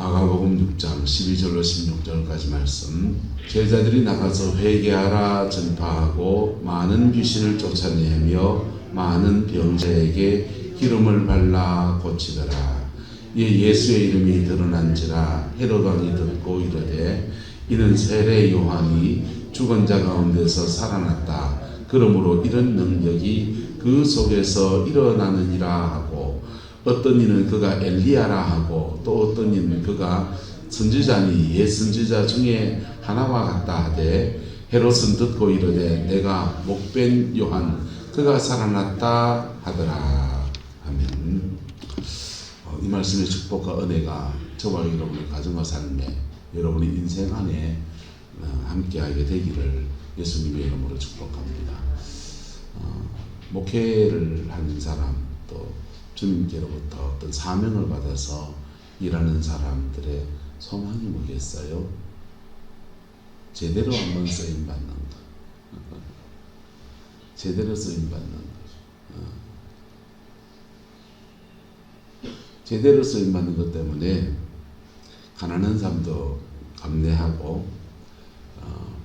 마가복음 6장 12절로 16절까지 말씀. 제자들이 나가서 회개하라 전파하고 많은 귀신을 쫓아내며 많은 병자에게 기름을 발라 고치더라. 이에 예수의 이름이 드러난지라 헤롯 왕이 듣고 이르되 이는 세례 요한이 죽은 자 가운데서 살아났다. 그러므로 이런 능력이 그 속에서 일어나느니라 하고, 어떤 이는 그가 엘리야라 하고 또 어떤 이는 그가 선지자니 옛 선지자 중에 하나와 같다 하되, 헤롯은 듣고 이르되 내가 목벤 요한 그가 살아났다 하더라. 아멘. 이 말씀의 축복과 은혜가 저와 여러분의 가정과 삶에, 여러분의 인생 안에 함께하게 되기를 예수님의 이름으로 축복합니다. 목회를 하는 사람, 또 주님께로부터 어떤 사명을 받아서 일하는 사람들의 소망이 뭐겠어요? 제대로 한번 쓰임받는 것. 제대로 쓰임받는 것. 제대로 쓰임받는 것 때문에 가난한 삶도 감내하고,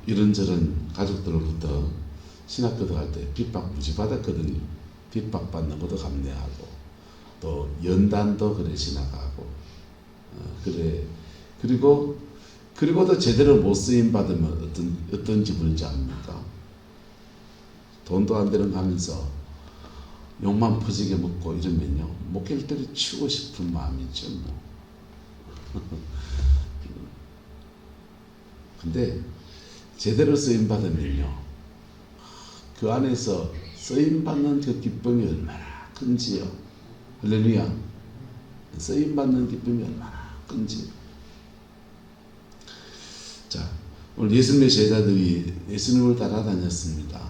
이런저런 가족들로부터 신학교 들어갈 때 핍박 무지 받았거든요. 핍박받는 것도 감내하고, 또 연단도 그래 지나가고, 그래. 그리고도 제대로 못 쓰임 받으면 어떤 기분인지 압니까? 돈도 안 되는 가면서 욕만 퍼지게 먹고 이러면요, 목회를 때려치우고 싶은 마음이죠, 뭐. 근데 제대로 쓰임 받으면요, 그 안에서 쓰임 받는 그 기쁨이 얼마나 큰지요. 할렐루야. 쓰임 받는 기쁨이 얼마나 큰지. 자, 오늘 예수님의 제자들이 예수님을 따라다녔습니다.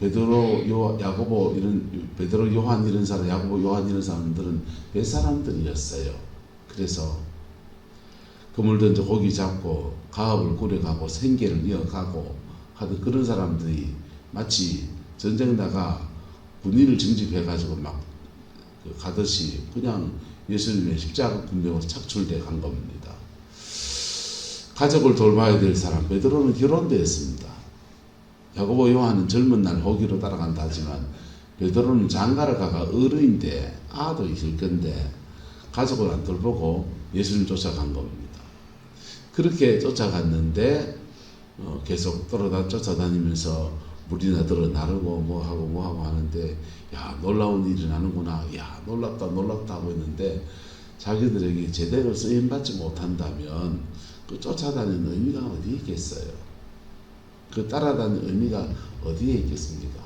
베드로, 야고보 이런, 베드로, 요한 이런 사람, 야고보, 요한 이런 사람들은 뱃사람들이었어요. 그래서 그물 던져 고기 잡고 가업을 꾸려가고 생계를 이어가고 하던 그런 사람들이 마치 전쟁 나가 군인을 징집해가지고 막 가듯이 그냥 예수님의 십자가 군병으로 착출돼 간 겁니다. 가족을 돌봐야 될 사람, 베드로는 결혼되었습니다. 야고보, 요한은 젊은 날 호기로 따라간다 하지만 베드로는 장가를 가가 어른인데 아도 있을 건데 가족을 안 돌보고 예수님 쫓아간 겁니다. 그렇게 쫓아갔는데 계속 쫓아다니면서 물이나 들어 나르고 뭐하고 하는데, 야, 놀라운 일이 나는구나, 야, 놀랍다 하고 있는데, 자기들에게 제대로 쓰임받지 못한다면 그 쫓아다니는 의미가 어디에 있겠어요? 그 따라다니는 의미가 어디에 있겠습니까?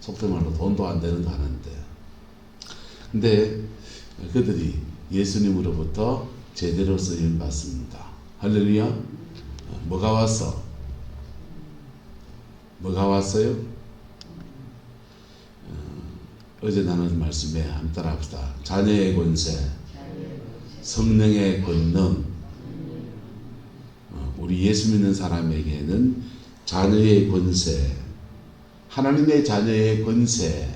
속된 말로 돈도 안 되는 거 하는데. 근데 그들이 예수님으로부터 제대로 쓰임받습니다. 할렐루야. 뭐가 왔어? 뭐가 왔어요? 어제 나눈 말씀에 한번 따라합시다. 자녀의 권세, 성령의 권능. 우리 예수 믿는 사람에게는 자녀의 권세, 하나님의 자녀의 권세,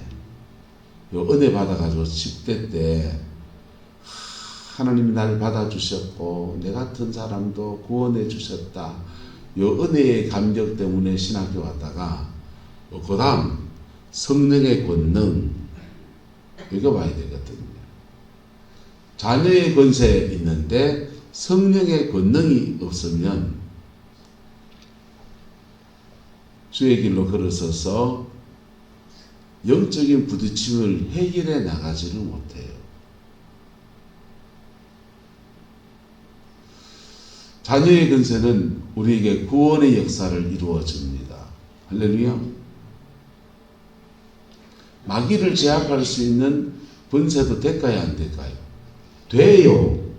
요 은혜 받아가지고 10대 때 하나님이 나를 받아주셨고 내 같은 사람도 구원해 주셨다. 요 은혜의 감격 때문에 신학교 왔다가 그 다음 성령의 권능, 이거 봐야 되거든요. 자녀의 권세 있는데 성령의 권능이 없으면 주의 길로 걸어서서 영적인 부딪힘을 해결해 나가지를 못해요. 자녀의 권세는 우리에게 구원의 역사를 이루어 줍니다. 할렐루야. 마귀를 제압할 수 있는 권세도 될까요, 안 될까요? 돼요.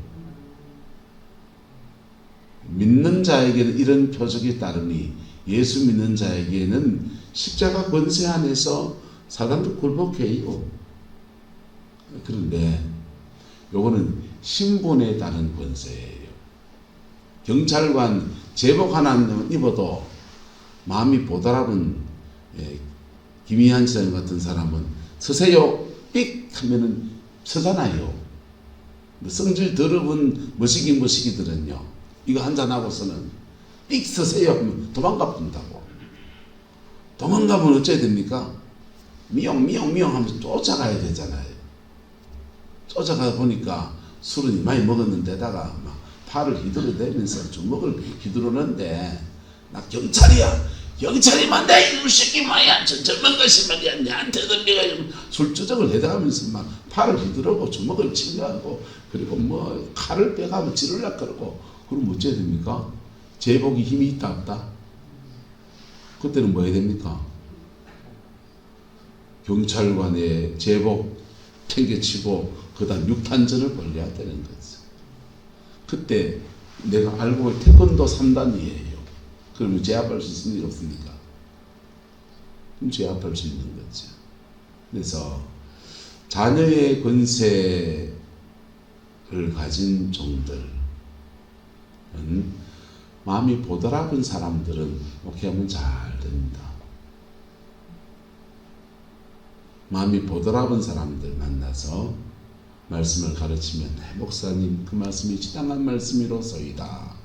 믿는 자에게는 이런 표적이 따르니 예수 믿는 자에게는 십자가 권세 안에서 사단도 굴복해요. 그런데 요거는 신분에 따른 권세예요. 경찰관 제복 하나 입어도 마음이 보드랍은 김희한 지사님 같은 사람은 서세요 삑 하면은 서잖아요. 성질 더러운 머시기들은요, 이거 한잔하고서는 삑 서세요 하면 도망가 본다고. 도망가면 어째야 됩니까? 미용 하면서 쫓아가야 되잖아요. 쫓아가 보니까 술은 많이 먹었는데다가 막 팔을 휘두르대면서 주먹을 휘두르는데, 나 경찰이만 내 이놈 새끼 말이야, 저 젊은 것이 말이야, 내한테도 내가 술주정을 해대가면서 막 팔을 휘두르고 주먹을 치려고, 그리고 뭐 칼을 빼가면 찌르려고 그러고. 그럼 어째야 됩니까? 제복이 힘이 있다 없다? 그때는 뭐 해야 됩니까? 경찰관의 제복 팽개치고 그다음 6탄전을 벌려야 되는 거죠. 그때 내가 알고 태권도 3단이에요. 그러면 제압할 수 있습니까? 없습니까? 그럼 제압할 수 있는 거죠. 그래서 자녀의 권세를 가진 종들은, 마음이 보드랍은 사람들은 목회하면 잘 됩니다. 마음이 보드랍은 사람들 만나서 말씀을 가르치면, 목사님 그 말씀이 지당한 말씀이로소이다.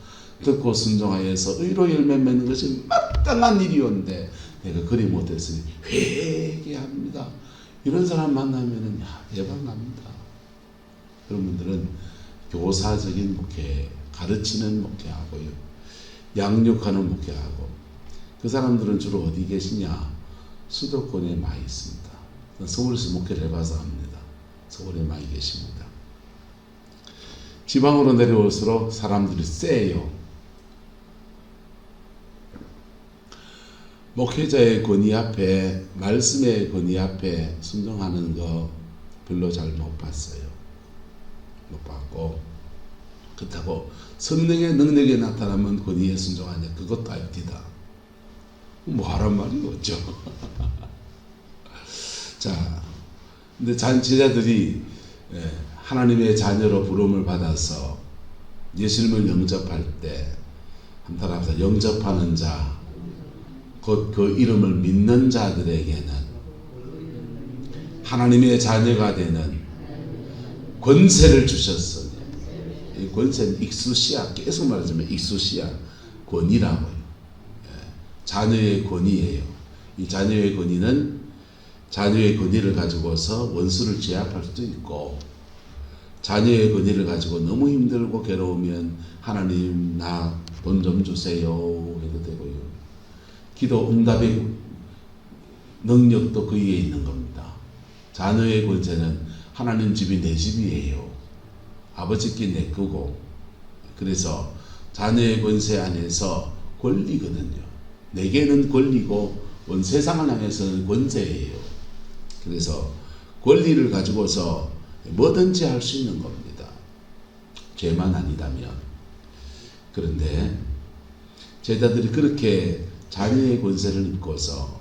듣고 순종하여서 의로 열매 맺는 것이 마땅한 일이온데 내가 그리 못했으니 회개합니다. 이런 사람 만나면은 대박납니다. 여러분들은 교사적인 목회, 가르치는 목회하고요, 양육하는 목회하고, 그 사람들은 주로 어디 계시냐? 수도권에 많이 있습니다. 서울에서 목회를 해봐서 압니다. 서울에 많이 계십니다. 지방으로 내려올수록 사람들이 세요. 목회자의 권위 앞에, 말씀의 권위 앞에 순종하는 거 별로 잘 못 봤어요. 못 봤고, 그렇다고 성령의 능력이 나타나면 권위에 순종하냐? 그것도 아닙니다. 뭐 하란 말이 없죠. 자, 근데 제자들이 하나님의 자녀로 부름을 받아서 예수님을 영접할 때, 한번 합시다. 영접하는 자, 곧 그 이름을 믿는 자들에게는 하나님의 자녀가 되는 권세를 주셨으니, 이 권세는 익수시아, 계속 말하자면 익수시아, 권위라고요. 자녀의 권위예요. 이 자녀의 권위는 자녀의 권위를 가지고서 원수를 제압할 수도 있고, 자녀의 권위를 가지고 너무 힘들고 괴로우면 하나님 나 돈 좀 주세요 해도 되고요. 기도 응답의 능력도 그 위에 있는 겁니다. 자녀의 권세는 하나님 집이 내 집이에요. 아버지께 내 거고. 그래서 자녀의 권세 안에서 권리거든요. 내게는 권리고 온 세상을 향해서는 권세예요. 그래서 권리를 가지고서 뭐든지 할 수 있는 겁니다. 죄만 아니다면. 그런데 제자들이 그렇게 자녀의 권세를 입고서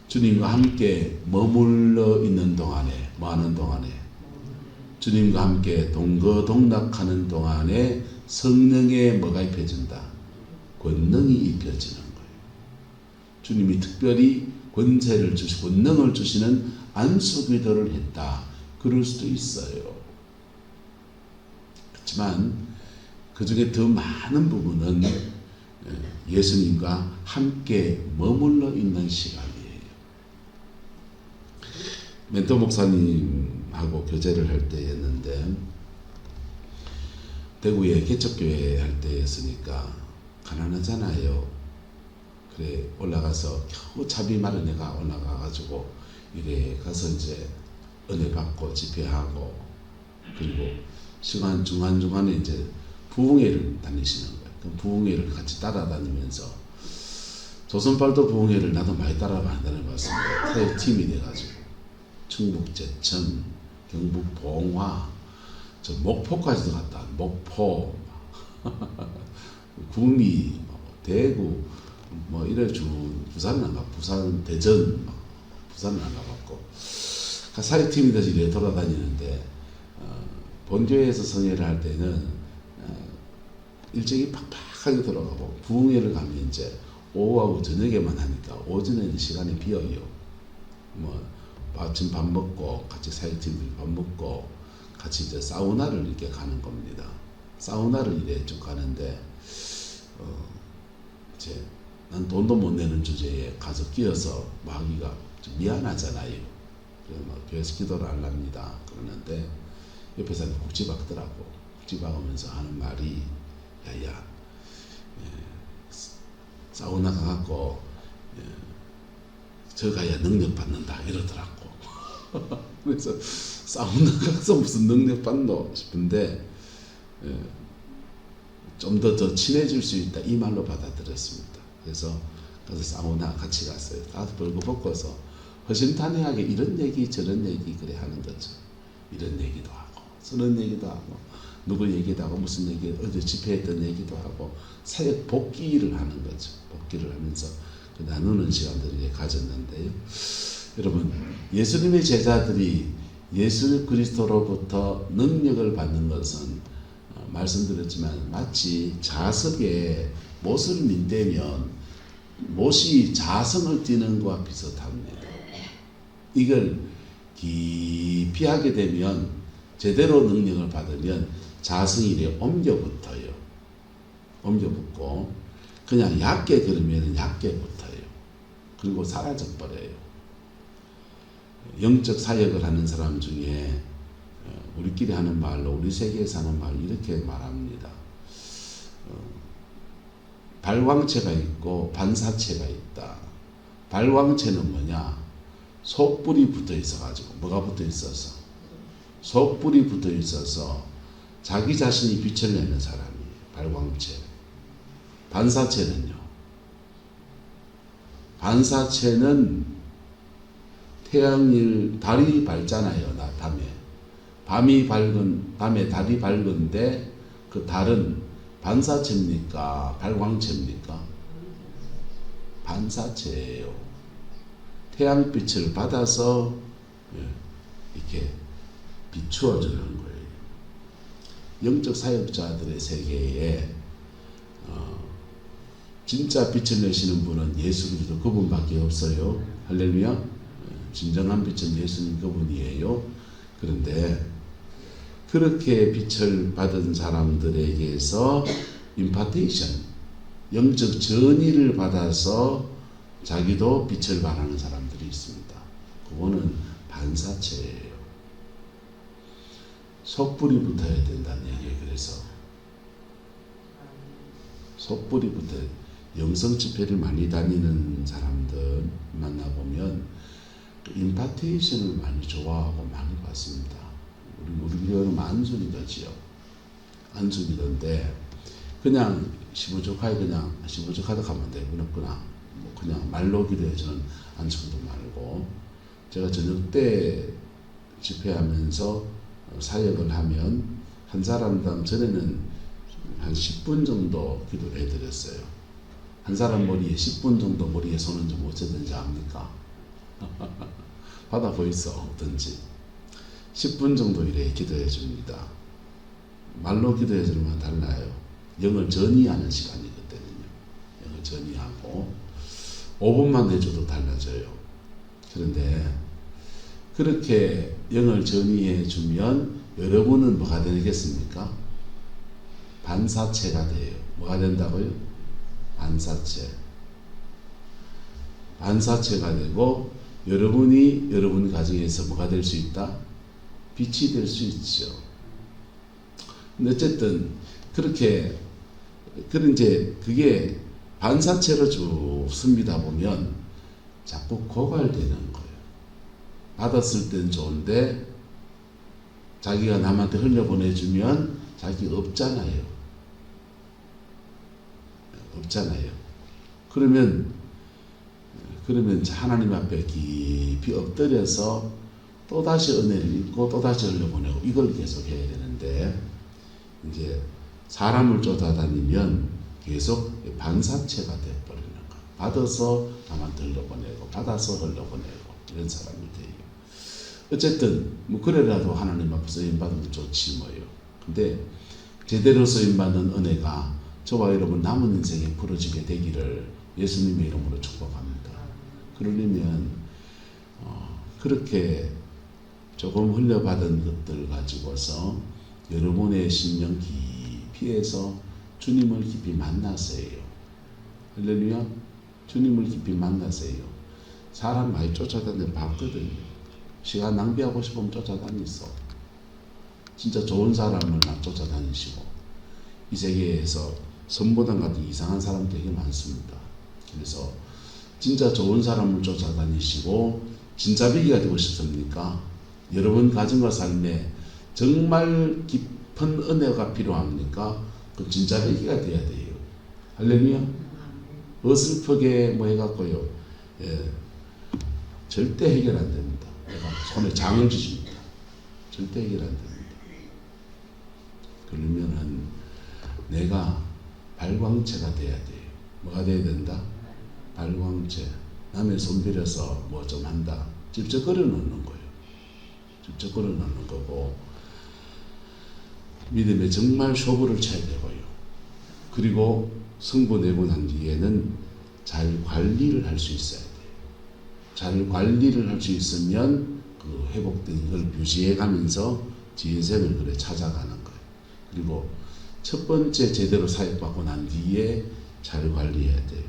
주님과 함께 머물러 있는 동안에, 뭐 하는 동안에? 주님과 함께 동거동락하는 동안에 성령의 뭐가 입혀진다? 권능이 입혀지는 거예요. 주님이 특별히 권세를 주시고 권능을 주시는 안수기도를 했다. 그럴 수도 있어요. 그렇지만 그 중에 더 많은 부분은 예수님과 함께 머물러 있는 시간이에요. 멘토 목사님하고 교제를 할 때였는데, 대구에 개척교회 할 때였으니까 가난하잖아요. 그래 올라가서 겨우 차비 마련해가 올라가가지고 이래 가서 이제 은혜 받고 집회하고, 그리고 시간 중간중간에 이제 부흥회를 다니시는 거예요. 그럼 부흥회를 같이 따라다니면서, 조선팔도 부흥회를 나도 많이 다녀봤습니다. 타협팀이 돼가지고 충북 제천, 경북 봉화, 저 목포까지도 갔다. 목포, 구미, 대구, 뭐 이래 부산은 안 가고, 부산, 대전, 부산은 안 가봤고, 사립팀이 돼서 이래 돌아다니는데, 본교회에서 성회를 할 때는 일정이 팍팍하게 돌아가고, 부흥회를 가면 이제 오후하고 저녁에만 하니까 오전에는 시간이 비어요. 뭐 아침 밥 먹고 같이 사회팀들이 밥 먹고 같이 이제 사우나를 이렇게 가는 겁니다. 사우나를 이래 쭉 가는데 이제 난 돈도 못 내는 주제에 가서 끼어서 뭐 하기가 좀 미안하잖아요. 그래서 막 교회에서 기도를 하랍니다. 그러는데 옆에 사람이 콕 박더라고. 콕 박으면서 하는 말이 야야 사우나 가갖고 저 가야 능력 받는다 이러더라고. 그래서 사우나 가서 무슨 능력 받노 싶은데 좀 더 친해질 수 있다 이 말로 받아들였습니다. 그래서 가서 사우나 같이 갔어요. 가서 벌거벗고서 허심탄회하게 이런 얘기 저런 얘기 그래 하는 거죠. 이런 얘기도 하고 저런 얘기도 하고 누구 얘기도 하고 무슨 얘기 어제 집회했던 얘기도 하고 사역 복기를 하는 거죠. 복기를 하면서 그 나누는 시간들을 가졌는데요. 여러분 예수님의 제자들이 예수 그리스도로부터 능력을 받는 것은 말씀드렸지만 마치 자석에 못을 민대면 못이 자성을 띠는 것과 비슷합니다. 이걸 깊이 하게 되면 제대로 능력을 받으면 자성이 이래 옮겨 붙어요. 옮겨 붙고 그냥 얕게 그러면 얕게 붙어요. 그리고 사라져 버려요. 영적 사역을 하는 사람 중에 우리끼리 하는 말로 우리 세계에서 하는 말 이렇게 말합니다. 발광체가 있고 반사체가 있다. 발광체는 뭐냐? 속불이 붙어 있어가지고 뭐가 붙어 있어서 속불이 붙어 있어서 자기 자신이 빛을 내는 사람이 발광체. 반사체는요. 반사체는 태양일 달이 밝잖아요. 밤에 달이 밝은데 그 달은 반사체입니까? 발광체입니까? 반사체예요. 태양빛을 받아서 이렇게 비추어 주는 거예요. 영적 사역자들의 세계에 진짜 빛을 내시는 분은 예수 그리스도 그분밖에 없어요. 할렐루야. 진정한 빛은 예수님 그분이에요. 그런데 그렇게 빛을 받은 사람들에게서 임파테이션, 영적 전이를 받아서 자기도 빛을 발하는 사람들이 있습니다. 그거는 반사체예요. 속불이 붙어야 된다는 얘기예요. 그래서 속불이 붙어야 영성 집회를 많이 다니는 사람들 만나보면 그 임파테이션을 많이 좋아하고 많이 받습니다. 우리 교회는 안수리더지요. 안수리던데 그냥 시부족하게 그냥 시부족하다 가면 되구나. 뭐 그냥 말로 기도해주는 안수도 말고 제가 저녁 때 집회하면서 사역을 하면 한 사람당 전에는 한 10분 정도 기도를 해드렸어요. 한 사람 머리에 10분 정도 머리에 손은 좀 어쩌든지 압니까? 받아 보이소 어떤지 10분 정도 이래 기도해 줍니다. 말로 기도해 주는 건 달라요. 영을 전이하는 시간이 그때는요. 영을 전이하고 5분만 해줘도 달라져요. 그런데 그렇게 영을 전이해 주면 여러분은 뭐가 되겠습니까? 반사체가 돼요. 뭐가 된다고요? 반사체. 반사체가 되고 여러분이 여러분 가정에서 뭐가 될 수 있다? 빛이 될 수 있죠. 근데 어쨌든 그렇게 그런 이제 그게 반사체로 쭉 씁니다 보면 자꾸 고갈되는 거예요. 받았을 땐 좋은데 자기가 남한테 흘려보내주면 자기 없잖아요. 없잖아요. 그러면 하나님 앞에 깊이 엎드려서 또다시 은혜를 입고 또다시 흘려보내고 이걸 계속 해야 되는데 이제 사람을 쫓아다니면 계속 반사체가 돼버리는 거예요. 받아서 남한테 흘려보내고 받아서 흘려보내고 이런 사람이 돼요. 어쨌든 뭐 그래라도 하나님 앞에 쓰임받으면 좋지 뭐요. 근데 제대로 쓰임받는 은혜가 저와 여러분 남은 인생에 풀어지게 되기를 예수님의 이름으로 축복합니다. 그러려면 그렇게 조금 흘려받은 것들 가지고서 여러분의 심령 깊이에서 주님을 깊이 만나세요. 할렐루야. 주님을 깊이 만나세요. 사람 많이 쫓아다니는 봤거든요. 시간 낭비하고 싶으면 쫓아다니소. 진짜 좋은 사람을 쫓아다니시고, 이 세계에서 선보당 같은 이상한 사람 되게 많습니다. 그래서 진짜 좋은 사람을 쫓아다니시고 진짜 비기가 되고 싶습니까? 여러분 가정과 삶에 정말 깊은 은혜가 필요합니까? 그 진짜 비기가 돼야 돼요. 할렐루야. 어슬프게 뭐 해갖고요, 절대 해결 안 됩니다. 내가 손에 장을 지십니다. 절대 해결 안 됩니다. 그러면은 내가 발광체가 돼야 돼요. 뭐가 돼야 된다? 발광체. 남의 손 빌어서 뭐 좀 한다. 직접 걸어놓는 거예요. 직접 걸어놓는 거고, 믿음에 정말 쇼부를 쳐야 되고요. 그리고 성부 내고 난 뒤에는 잘 관리를 할 수 있어야 돼요. 잘 관리를 할 수 있으면 그 회복된 걸 유지해 가면서 지인생을 그래 찾아가는 거예요. 그리고 첫 번째 제대로 사역받고 난 뒤에 잘 관리해야 돼요.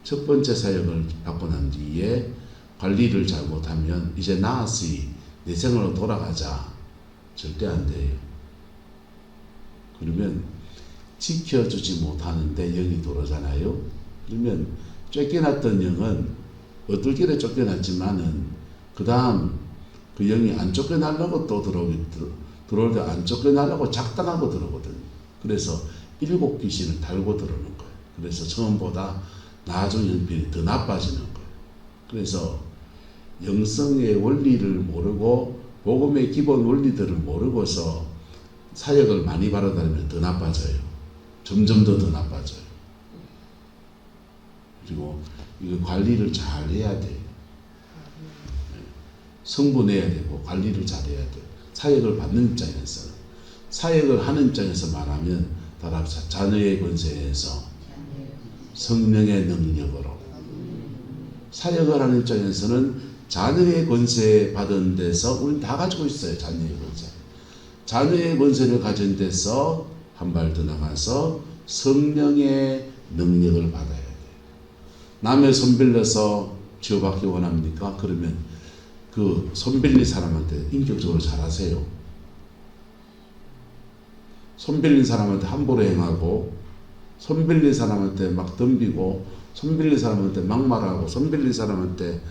첫 번째 사역을 받고 난 뒤에 관리를 잘못하면 이제 나았으니 내 생활로 돌아가자. 절대 안 돼요. 그러면 지켜주지 못하는데 영이 돌아가잖아요. 그러면 쫓겨났던 영은 어떨길에 쫓겨났지만은 그 다음 그 영이 안 쫓겨나려고 또 들어올 때 안 쫓겨나려고 작당하고 들어오거든요. 그래서 7 귀신을 달고 들어오는 거예요. 그래서 처음보다 나중 형편이 더 나빠지는 거예요. 그래서 영성의 원리를 모르고 복음의 기본 원리들을 모르고서 사역을 많이 받아다니면 더 나빠져요. 점점 더 나빠져요. 그리고 이거 관리를 잘 해야 돼요. 성분해야 되고 관리를 잘 해야 돼요. 사역을 받는 입장에서, 사역을 하는 입장에서 말하면 다락사 자녀의 권세에서 성령의 능력으로, 사역을 하는 입장에서는 자녀의 권세 받은 데서 우리는 다 가지고 있어요. 자녀의 권세. 자녀의 권세를 가진 데서 한 발 더 나가서 성령의 능력을 받아야 돼요. 남의 손 빌려서 치유받기 원합니까? 그러면 그 손 빌린 사람한테 인격적으로 잘하세요. 손 빌린 사람한테 함부로 행하고, 손 빌린 사람한테 막 덤비고, 손 빌린 사람한테 막말하고, 손 빌린 사람한테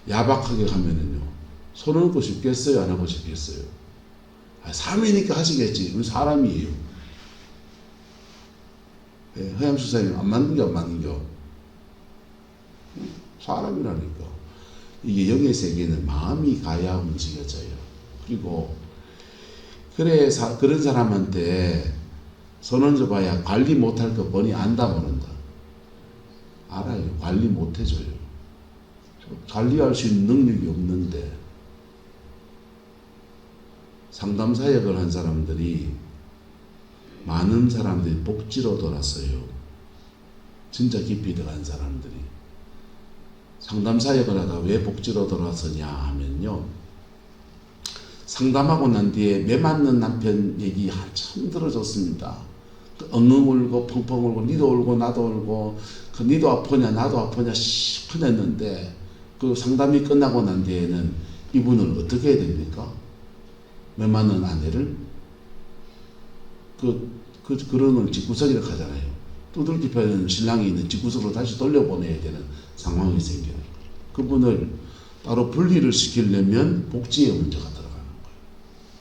야박하게 하면은요, 손 얹고 싶겠어요? 안 하고 싶겠어요? 사람이니까 하시겠지. 우리 사람이에요. 예, 허양수사님 안 맞는 게 안 맞는 겨. 사람이라니까. 이게 영의 세계는 마음이 가야 움직여져요. 그리고 그래 그런 사람한테 손 얹어봐야 관리 못할 거 뻔히 안다 모른다. 알아요. 관리 못해줘요. 관리할 수 있는 능력이 없는데. 상담 사역을 한 사람들이, 많은 사람들이 복지로 돌았어요. 진짜 깊이 들어간 사람들이. 상담 사역을 하다가 왜 복지로 돌아서냐 하면요, 상담하고 난 뒤에 매 맞는 남편 얘기 한참 들어줬습니다. 엉엉 울고 펑펑 울고, 니도 울고 나도 울고, 그 니도 아프냐 나도 아프냐 시큰했는데, 그 상담이 끝나고 난 뒤에는 이분을 어떻게 해야 됩니까? 매 맞는 아내를 그런 걸 집구석이라고 하잖아요. 두들기 패는 신랑이 있는 집구석으로 다시 돌려보내야 되는 상황이 생겨요. 그분을 따로 분리를 시키려면 복지의 문제가 들어가는 거예요.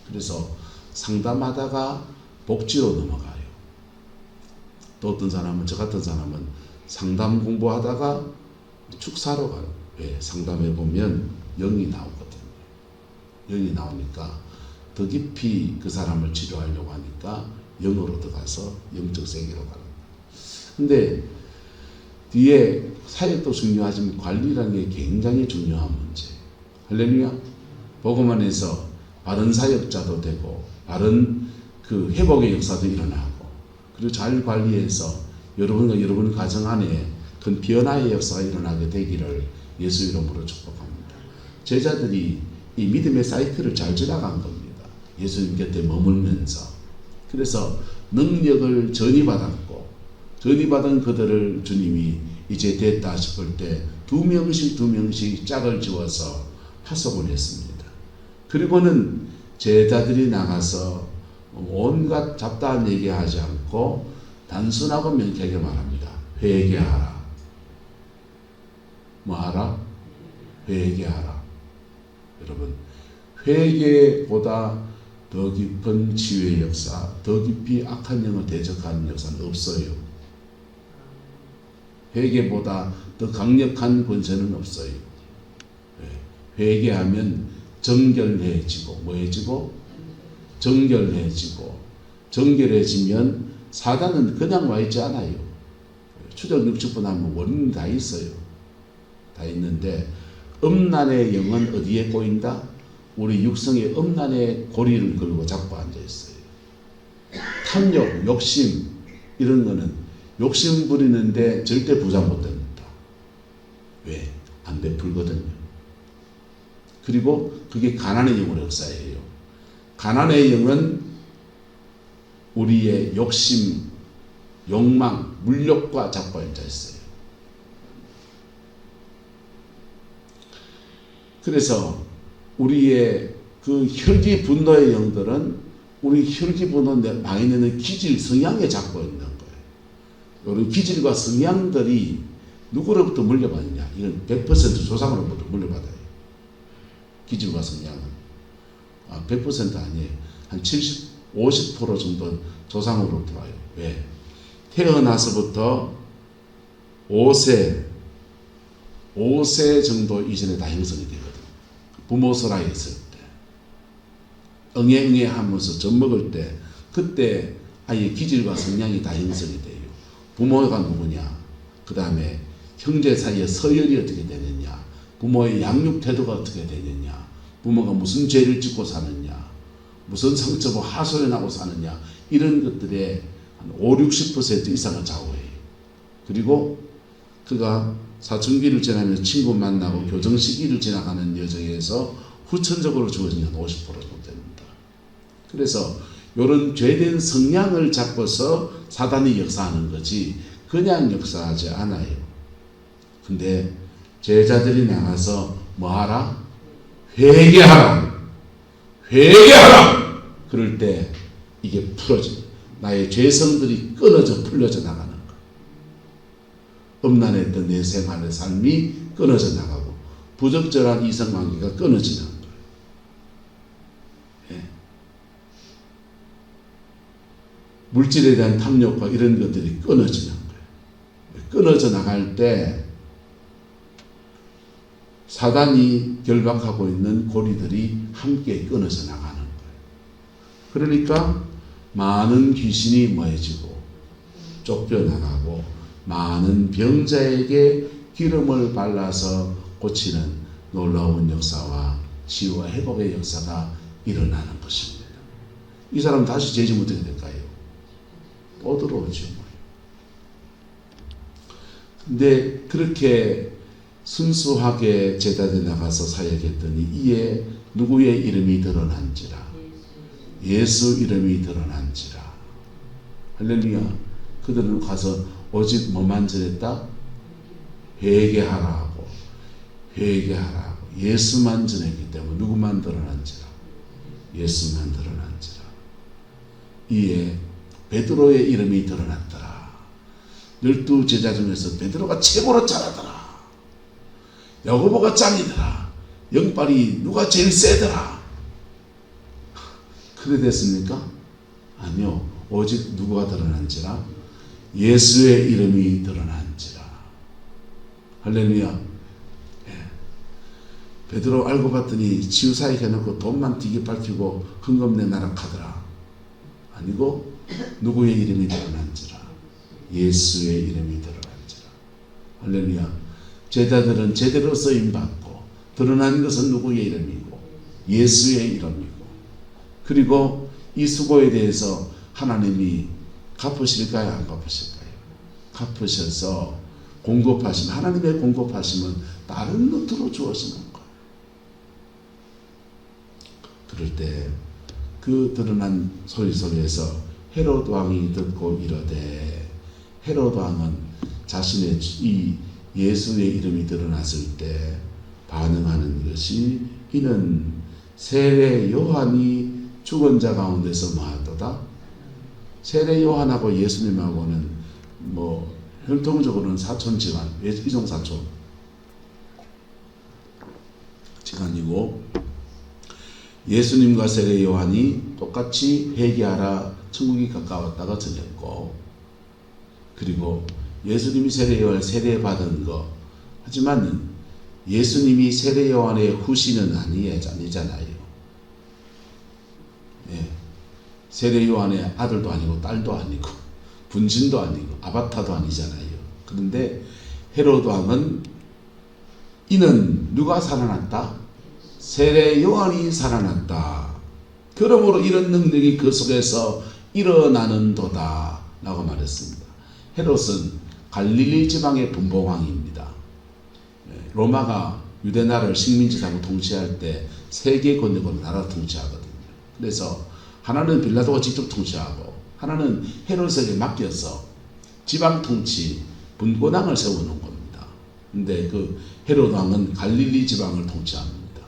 그래서 상담하다가 복지로 넘어가요. 또 어떤 사람은, 저 같은 사람은 상담 공부하다가 축사로 가요. 왜? 상담해보면 영이 나오거든요. 영이 나오니까 더 깊이 그 사람을 치료하려고 하니까 영으로 들어가서 영적 세계로 가는 거예요. 근데 뒤에 사역도 중요하지만 관리라는 게 굉장히 중요한 문제. 할렐루야. 복음 안에서 바른 사역자도 되고, 바른 그 회복의 역사도 일어나고, 그리고 잘 관리해서 여러분과 여러분 가정 안에 큰 변화의 역사가 일어나게 되기를 예수 이름으로 축복합니다. 제자들이 이 믿음의 사이클을 잘 지나간 겁니다. 예수님 곁에 머물면서. 그래서 능력을 전이받았고 전이받은 그들을 주님이 이제 됐다 싶을 때 두 명씩 짝을 지어서 파송을 했습니다. 그리고는 제자들이 나가서 온갖 잡다한 얘기하지 않고 단순하고 명쾌하게 말합니다. 회개하라. 뭐하라? 회개하라. 여러분, 회개보다 더 깊은 치유의 역사, 더 깊이 악한 영을 대적하는 역사는 없어요. 회개보다 더 강력한 권세는 없어요. 회개하면 정결해지고 뭐해지고? 정결해지고 정결해지면 사단은 그냥 와 있지 않아요. 추적 60분 하면 원인 다 있어요. 다 있는데 음란의 영은 어디에 꼬인다? 우리 육성의 음란의 고리를 걸고 잡고 앉아 있어요. 탐욕, 욕심 이런 거는 욕심 부리는데 절대 부자 못 됩니다. 왜? 안 베풀거든요. 그리고 그게 가난의 영으로 역사예요. 가난의 영은 우리의 욕심, 욕망, 물욕과 잡고 앉아 있어요. 그래서 우리의 그 혈기 분노의 영들은 우리 혈기 분노 많이 내는 기질, 성향에 잡고 있는 거예요. 이런 기질과 성향들이 누구로부터 물려받느냐? 이건 100% 조상으로부터 물려받아요. 기질과 성향은 100% 아니에요. 한 70, 50% 정도 조상으로부터 와요. 왜? 태어나서부터 5세 정도 이전에 다 형성이 되거든요. 부모 설화에 있을 때 응애 하면서 젖 먹을 때 그때 아예 기질과 성향이 다 형성이 돼요. 부모가 누구냐, 그 다음에 형제 사이에 서열이 어떻게 되느냐, 부모의 양육 태도가 어떻게 되느냐, 부모가 무슨 죄를 짓고 사느냐, 무슨 상처고 하소연 하고 사느냐, 이런 것들에 한 50-60% 이상을 좌우해요. 그리고 그가 사춘기를 지나면서 친구 만나고 교정 시기를 지나가는 여정에서 후천적으로 주어지는 50% 정도 됩니다. 그래서 이런 죄된 성향을 잡고서 사단이 역사하는 거지 그냥 역사하지 않아요. 근데 제자들이 나가서 뭐하라? 회개하라! 회개하라! 그럴 때 이게 풀어집니다. 나의 죄성들이 끊어져 풀려져 나가는 거예요. 음란했던 내 생활의 삶이 끊어져 나가고 부적절한 이성관계가 끊어지는 거예요. 예. 물질에 대한 탐욕과 이런 것들이 끊어지는 거예요. 끊어져 나갈 때 사단이 결박하고 있는 고리들이 함께 끊어져 나가는 거예요. 그러니까 많은 귀신이 뭐해지고 쫓겨나가고 많은 병자에게 기름을 발라서 고치는 놀라운 역사와 치유와 회복의 역사가 일어나는 것입니다. 이 사람 다시 죄지면 어떻게 될까요? 또 들어오죠. 근데 그렇게 순수하게 제자들이 나가서 사역했더니 이에 누구의 이름이 드러난지라. 예수 이름이 드러난지라. 할렐루야. 그들은 가서 오직 뭐만 전했다? 회개하라고. 회개하라고. 예수만 전했기 때문에 누구만 드러난지라. 예수만 드러난지라. 이에 베드로의 이름이 드러났더라. 12 제자 중에서 베드로가 최고로 잘하더라. 야고보가 짱이더라. 영빨이 누가 제일 세더라. 그래 됐습니까? 아니요. 오직 누구가 드러난지라? 예수의 이름이 드러난지라. 할렐루야. 예. 베드로 알고 봤더니 치유사역 해놓고 돈만 되게 밝히고 흥금내 나락하더라. 아니고 누구의 이름이 드러난지라? 예수의 이름이 드러난지라. 할렐루야. 제자들은 제대로 쓰임받고 드러난 것은 누구의 이름이고 예수의 이름이고 그리고 이 수고에 대해서 하나님이 갚으실까요? 안 갚으실까요? 갚으셔서 공급하시면 하나님의 공급하시면 다른 것으로 주어지는 거예요. 그럴 때 그 드러난 소리 속에서 헤롯 왕이 듣고 이르되, 헤롯 왕은 자신의 이 예수의 이름이 드러났을 때 반응하는 것이, 이는 세례 요한이 죽은 자 가운데서 뭐하도다. 세례 요한하고 예수님하고는 뭐 혈통적으로는 사촌지간, 이종 사촌 지간이고, 예수님과 세례 요한이 똑같이 회개하라 천국이 가까웠다가 전했고, 그리고 예수님이 세례 요한을 세례받은 거, 하지만 예수님이 세례 요한의 후신은 아니잖아요. 예. 세례 요한의 아들도 아니고 딸도 아니고 분신도 아니고 아바타도 아니잖아요. 그런데 헤롯 왕은, 이는 누가 살아났다? 세례 요한이 살아났다. 그러므로 이런 능력이 그 속에서 일어나는도다 라고 말했습니다. 헤롯은 갈릴리 지방의 분봉왕입니다. 로마가 유대나라를 식민지 잡고 통치할 때 세계 권력으로 나라 통치하거든요. 그래서 하나는 빌라도가 직접 통치하고 하나는 헤롯에게 맡겨서 지방 통치 분권왕을 세워놓은 겁니다. 근데 그 헤롯 왕은 갈릴리 지방을 통치합니다.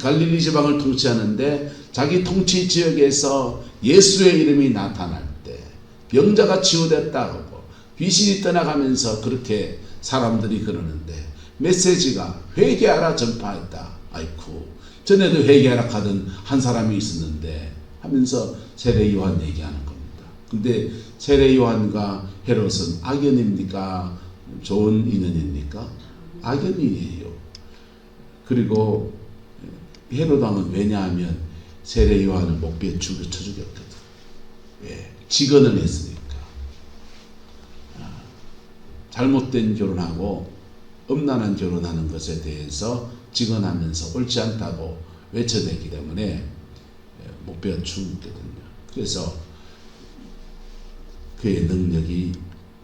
갈릴리 지방을 통치하는데 자기 통치 지역에서 예수의 이름이 나타날 때 병자가 치유됐다고 귀신이 떠나가면서 그렇게 사람들이 그러는데, 메시지가 회개하라 전파했다. 아이쿠, 전에도 회개하라 하던 한 사람이 있었는데 하면서 세례 요한 얘기하는 겁니다. 근데 세례 요한과 헤롯은 악연입니까? 좋은 인연입니까? 악연이에요. 그리고 헤롯 왕은 왜냐하면 세례 요한을 목베어 쳐 죽였거든. 왜? 직언을 했으니까. 잘못된 결혼하고 음란한 결혼하는 것에 대해서 직언하면서 옳지 않다고 외쳐댔기 때문에 목베어 죽였거든요. 그래서 그의 능력이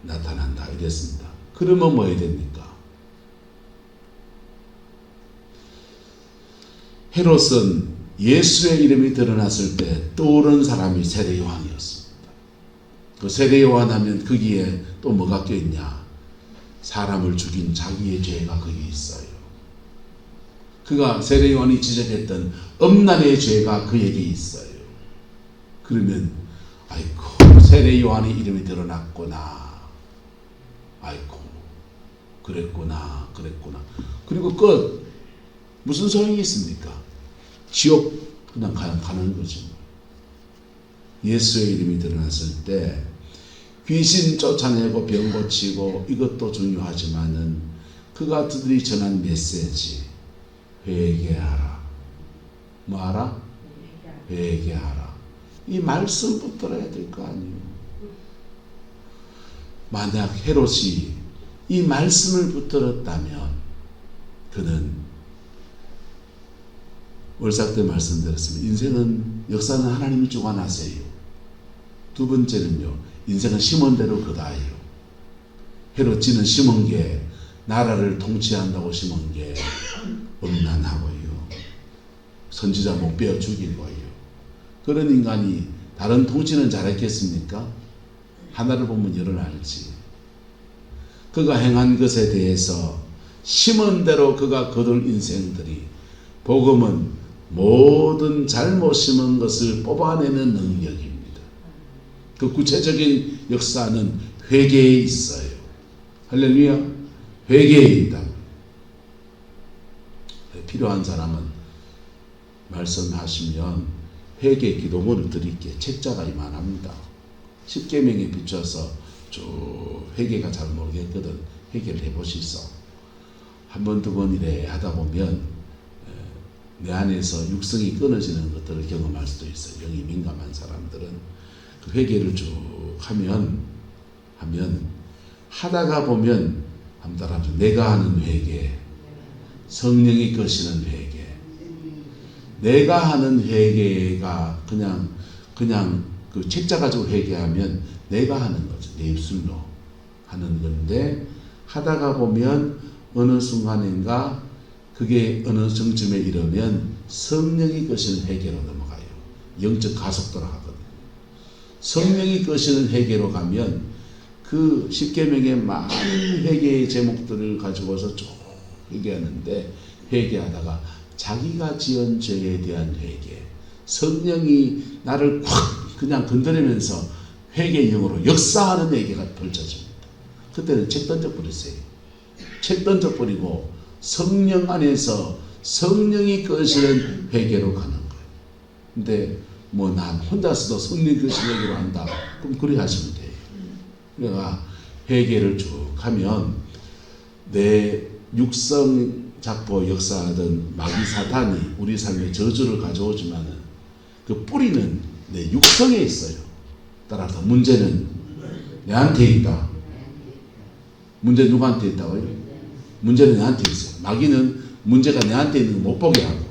나타난다 이랬습니다. 그러면 뭐 해야 됩니까? 헤롯은 예수의 이름이 드러났을 때 떠오른 사람이 세례 요한이었습니다. 그 세례 요한 하면 거기에 또 뭐가 껴있냐? 사람을 죽인 자기의 죄가 거기 있어요. 그가 세례 요한이 지적했던 음란의 죄가 그에게 있어요. 그러면 아이고, 세례 요한의 이름이 드러났구나. 아이고, 그랬구나. 그리고 끝. 무슨 소용이 있습니까? 지옥 그냥 가는 거죠. 예수의 이름이 드러났을 때 귀신 쫓아내고 병 고치고 이것도 중요하지만은 그가 그들이 전한 메시지, 회개하라. 뭐하라? 회개하라. 이 말씀 붙들어야 될 거 아니에요. 만약 헤롯이 이 말씀을 붙들었다면 그는 월삭 때 말씀드렸습니다. 인생은, 역사는 하나님이 주관하세요. 두 번째는요, 인생은 심은 대로 거다예요. 헤롯지는 심은 게 나라를 통치한다고 심은 게 음란하고요, 선지자 목베어 죽이고요. 그런 인간이 다른 통치는 잘했겠습니까? 하나를 보면 열을 알지. 그가 행한 것에 대해서 심은 대로 그가 거둘 인생들이, 복음은 모든 잘못 심은 것을 뽑아내는 능력입니다. 그 구체적인 역사는 회개에 있어요. 할렐루야. 회개에 있다. 필요한 사람은 말씀하시면 회개 기도문을 드릴게. 책자가 이만합니다. 10계명에 비춰서 쭉 회개가 잘 모르겠거든. 회개를 해보시소. 한 번, 두 번 이래 하다 보면 내 안에서 육성이 끊어지는 것들을 경험할 수도 있어요. 영이 민감한 사람들은. 그 회개를 쭉 하면 하다가 보면 한번 따라하죠. 내가 하는 회개, 성령이 거시는 회개. 내가 하는 회개가 그냥 그 책자 가지고 회개하면 내가 하는 거죠. 내 입술로 하는 건데, 하다가 보면 어느 순간인가 그게 어느 정점에 이르면 성령이 끄시는 회개로 넘어가요. 영적 가속도로 하거든요. 성령이 끄시는 회개로 가면 그 십계명의 많은 회개의 제목들을 가지고서 쭉 회개하는데, 회개하다가 자기가 지은 죄에 대한 회개, 성령이 나를 확 그냥 건드리면서 회개의 영으로 역사하는 회개가 펼쳐집니다. 그때는 책 던져버리세요. 책 던져버리고 성령 안에서 성령이 끄시는 회개로 가는 거예요. 근데 뭐 난 혼자서도 성령 끄시는 회개로 한다, 그럼 그래 하시면 돼요. 그러니까 회개를 쭉 하면 내 육성 잡고 역사하던 마귀 사탄이 우리 삶에 저주를 가져오지만은 그 뿌리는 내 육성에 있어요. 따라서 문제는 내한테 있다. 문제 누구한테 있다고요? 문제는 내한테 있어요. 마귀는 문제가 내한테 있는 거 못 보게 하고,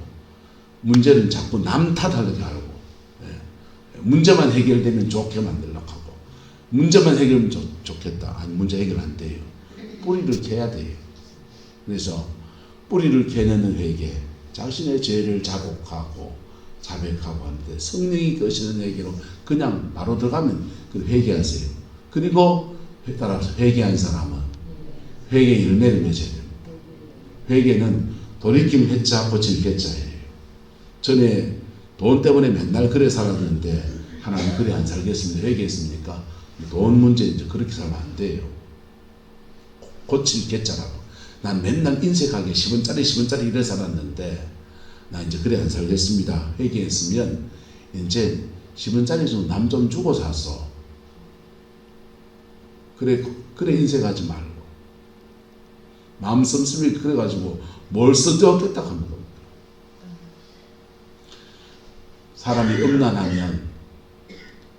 문제는 자꾸 남 탓하려고 하고, 문제만 해결되면 좋게 만들려고 하고, 문제만 해결하면 좋겠다. 아니, 문제 해결 안 돼요. 뿌리를 캐야 돼요. 그래서 뿌리를 캐내는 회개, 자신의 죄를 자곡하고 자백하고 하는데, 성령이 끄시는 회개로 그냥 바로 들어가면 그 회개하세요. 그리고 따라서 회개한 사람은 회개의 열매를 맺어야 됩니다. 회개는 돌이킴 회자 고칠 회자예요. 전에 돈 때문에 맨날 그래 살았는데 하나님 그래 안 살겠습니다. 회개했습니까? 돈 문제 이제 그렇게 살면 안 돼요. 고칠 회자라고. 난 맨날 인색하게 10원짜리 이래 살았는데 나 이제 그래 안 살겠습니다. 회개했으면 이제 10원짜리 좀 남 좀 주고 샀어. 그래 인색하지 말고. 마음 씀씀이 그래가지고 뭘 쓸데없겠다 하는 겁니다. 사람이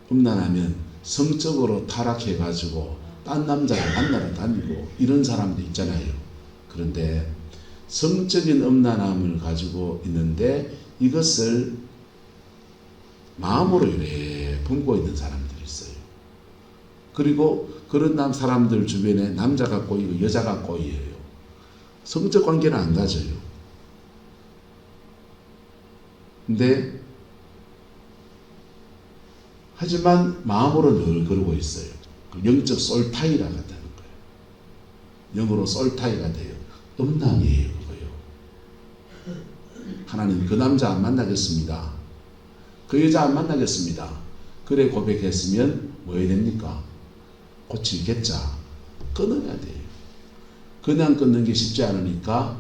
음란하면 성적으로 타락해가지고 딴 남자를 만나러 다니고 이런 사람도 있잖아요. 그런데 성적인 음란함을 가지고 있는데 이것을 마음으로 이래 품고 있는 사람들이 있어요. 그리고 그런 사람들 주변에 남자가 꼬이고 여자가 꼬여요. 성적 관계는 안 가져요. 근데 하지만 마음으로 늘 그러고 있어요. 영적 솔타이라가 되는 거예요. 영으로 솔타이가 돼요. 음란이에요, 그거요. 하나님 그 남자 안 만나겠습니다. 그 여자 안 만나겠습니다. 그래 고백했으면 뭐 해야 됩니까? 고치겠자. 끊어야 돼요. 그냥 끊는 게 쉽지 않으니까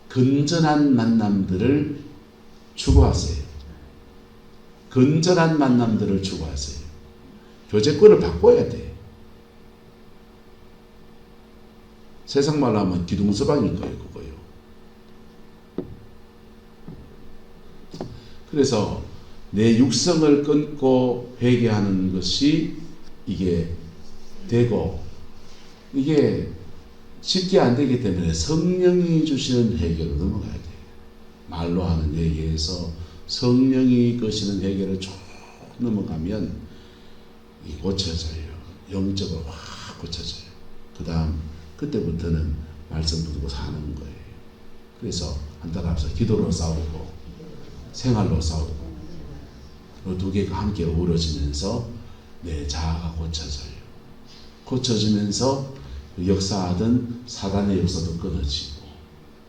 건전한 만남들을 추구하세요. 건전한 만남들을 추구하세요. 교제권을 바꿔야 돼요. 세상 말로 하면 기둥서방일 거예요, 그거요. 그래서 내 육성을 끊고 회개하는 것이 이게 되고, 이게 쉽게 안 되기 때문에 성령이 주시는 회개로 넘어가야 돼요. 말로 하는 회개에서 성령이 거시는 회개를 쭉 넘어가면 이 고쳐져요. 영적으로 확 고쳐져요. 그 다음 그때부터는 말씀 붙들고 사는 거예요. 그래서 한따라서 기도로 싸우고 생활로 싸우고 두 개가 함께 어우러지면서 내 자아가 고쳐져요. 고쳐지면서 역사하던 사단의 역사도 끊어지고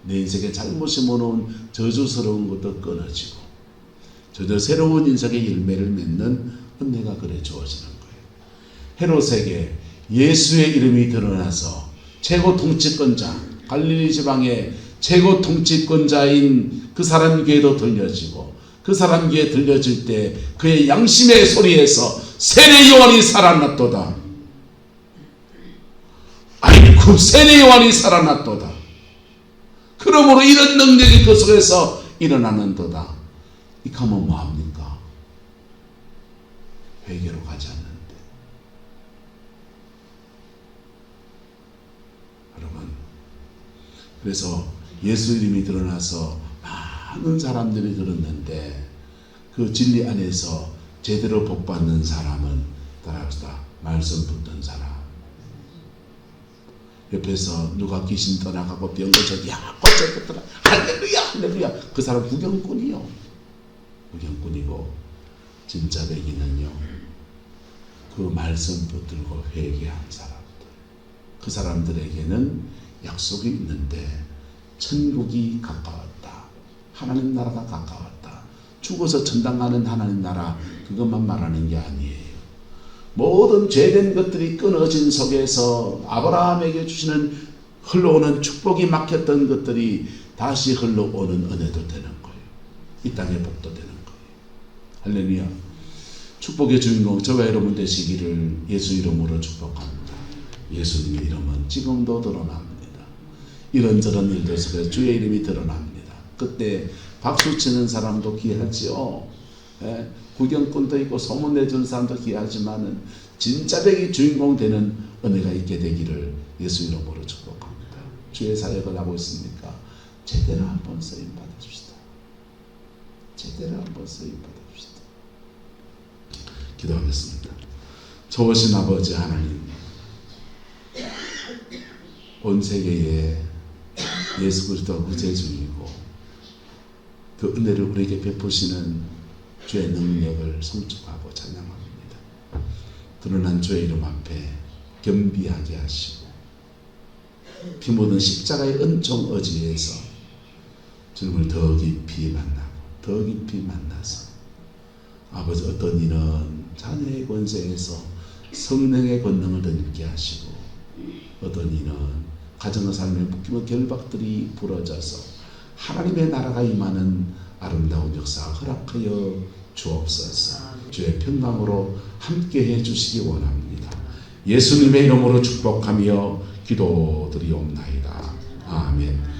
내 인생에 잘못 심어놓은 저주스러운 것도 끊어지고 저도 새로운 인생의 열매를 맺는 은혜가 그래 주어지는 거예요. 헤롯에게 예수의 이름이 드러나서 최고 통치권자, 갈릴리 지방의 최고 통치권자인 그 사람 귀에도 들려지고, 그 사람 귀에 들려질 때 그의 양심의 소리에서 세례 요한이 살아났도다. 아이고, 세례 요한이 살아났도다. 그러므로 이런 능력이 그 속에서 일어나는도다. 이렇게 하면 뭐합니까? 회개로 가지 않는데. 여러분, 그래서 예수 이름이 드러나서 많은 사람들이 들었는데 그 진리 안에서 제대로 복받는 사람은 따라합시다. 말씀 붙든 사람. 옆에서 누가 귀신 떠나가고 병 고쳐, 야 고쳐졌더라, 할렐루야 할렐루야. 그 사람 구경꾼이요. 구경꾼이고 진짜 백인은요, 그 말씀 붙들고 회개한 사람들, 그 사람들에게는 약속이 있는데 천국이 가까웠다, 하나님 나라가 가까웠다, 죽어서 천당 가는 하나님 나라, 그것만 말하는 게 아니에요. 모든 죄된 것들이 끊어진 속에서 아브라함에게 주시는 흘러오는 축복이 막혔던 것들이 다시 흘러오는 은혜도 되는 거예요. 이 땅의 복도 되는 거예요. 할렐루야. 축복의 주인공 저와 여러분 되시기를 예수 이름으로 축복합니다. 예수님의 이름은 지금도 드러납니다. 이런저런 일들 속에 주의 이름이 드러납니다. 그때 박수 치는 사람도 귀하지요. 예? 구경꾼도 있고 소문 내주는 사람도 귀하지만은 진짜 백이 주인공 되는 은혜가 있게 되기를 예수 이름으로 축복합니다. 주의 사역을 하고 있으니까 제대로 한번 쓰임 받아줍시다. 제대로 한번 쓰임 받아줍시다. 기도하겠습니다. 좋으신 아버지 하나님, 온 세계에 예수 그리스도 구세주이고 그 은혜를 우리에게 베푸시는 주의 능력을 성축하고 찬양합니다. 드러난 주의 이름 앞에 겸비하게 하시고 피 묻은 십자가의 은총 의지에서 주님을 더 깊이 만나고 더 깊이 만나서 아버지 어떤 이는 자녀의 권세에서 성령의 권능을 더 있게 하시고 어떤 이는 가정의 삶에 묶이는 결박들이 부러져서 하나님의 나라가 임하는 아름다운 역사 허락하여 주옵소서. 주의 평강으로 함께해 주시기 원합니다. 예수님의 이름으로 축복하며 기도드리옵나이다. 아멘.